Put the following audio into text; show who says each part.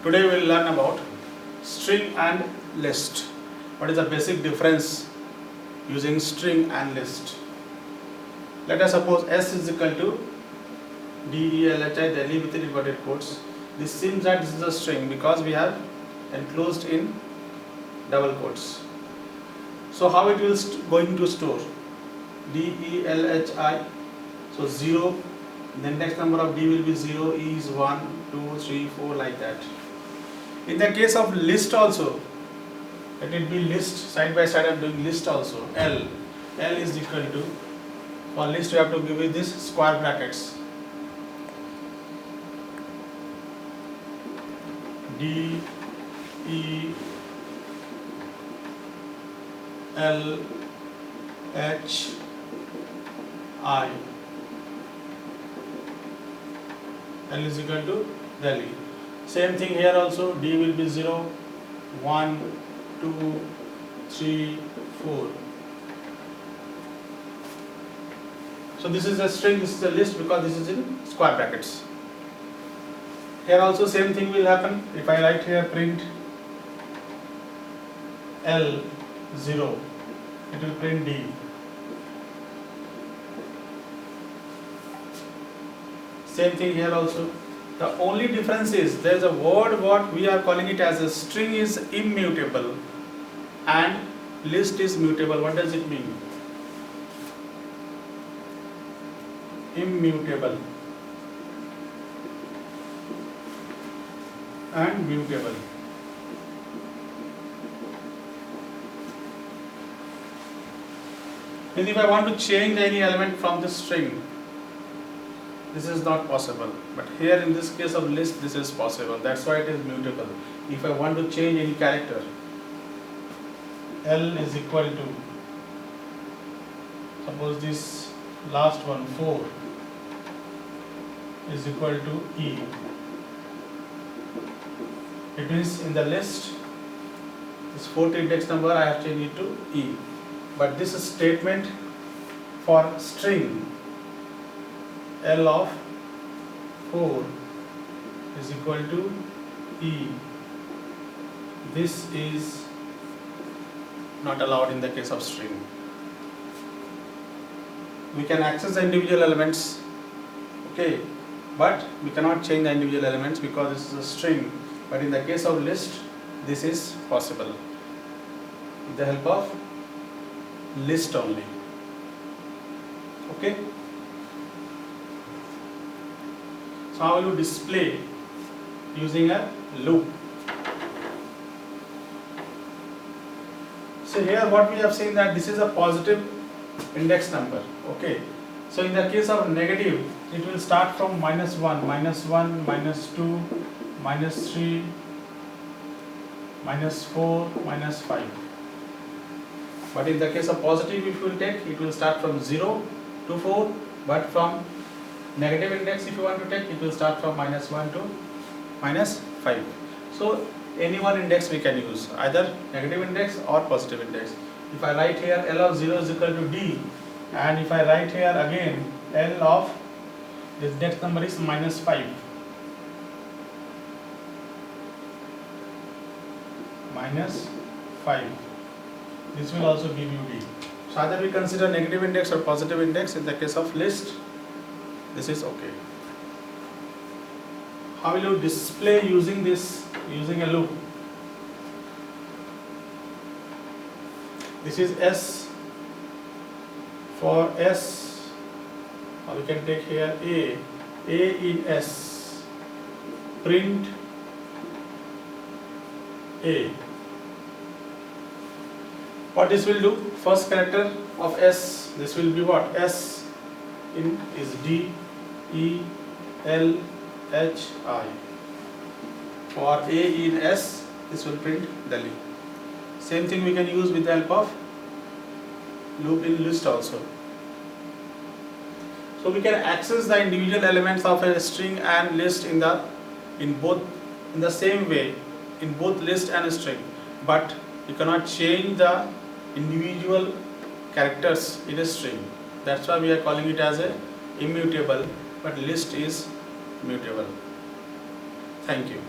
Speaker 1: Today we will learn about string and list. What is the basic difference using string and list? Let us suppose S is equal to DELHI, Delhi with inverted quotes. This seems that this is a string because we have enclosed in double quotes. So how it will going to store? DELHI, so 0, the next number of D will be 0, E is 1, 2, 3, 4 like that. In the case of list also, let it be list, side by side I am doing list also. L is equal to, for list you have to give it this square brackets. D E L H I. L is equal to Delhi. Same thing here also, D will be 0, 1, 2, 3, 4. So this is a string, this is a list because this is in square brackets. Here also same thing will happen. If I write here print L 0, it will print D. Same thing here also. The only difference is there is a word what we are calling it as a string is immutable and list is mutable. What does it mean? Immutable and mutable. And if I want to change any element from the string, this is not possible. But here in this case of list, this is possible. That's why it is mutable. If I want to change any character, L is equal to, suppose this last one 4 is equal to E. It means in the list, this 4th index number I have changed it to E. But this statement for string L of 4 is equal to E. This is not allowed in the case of string. We can access the individual elements, okay, but we cannot change the individual elements because this is a string. But in the case of list, this is possible with the help of list only. Okay. So how will you display using a loop? So here what we have seen that this is a positive index number. Okay. So in the case of negative, it will start from -1, -1, -2, -3, -4, -5. But in the case of positive, if you will take, it will start from 0 to 4, but from negative index, if you want to take, it will start from -1 to -5. So any one index we can use, either negative index or positive index. If I write here L of 0 is equal to D, and if I write here again L of this next number is -5, -5, this will also give you D. So either we consider negative index or positive index. In the case of list, this is okay. How will you display using this, using a loop? This is S. For S, or we can take here A in S, print A. What this will do, first character of S, this will be what? S in is D, E, L, H, I. For A in S, this will print Delhi. Same thing we can use with the help of loop in list also. So we can access the individual elements of a string and list in the same way in both list and string, but you cannot change the individual characters in a string. That's why we are calling it as a immutable, but list is mutable. Thank you.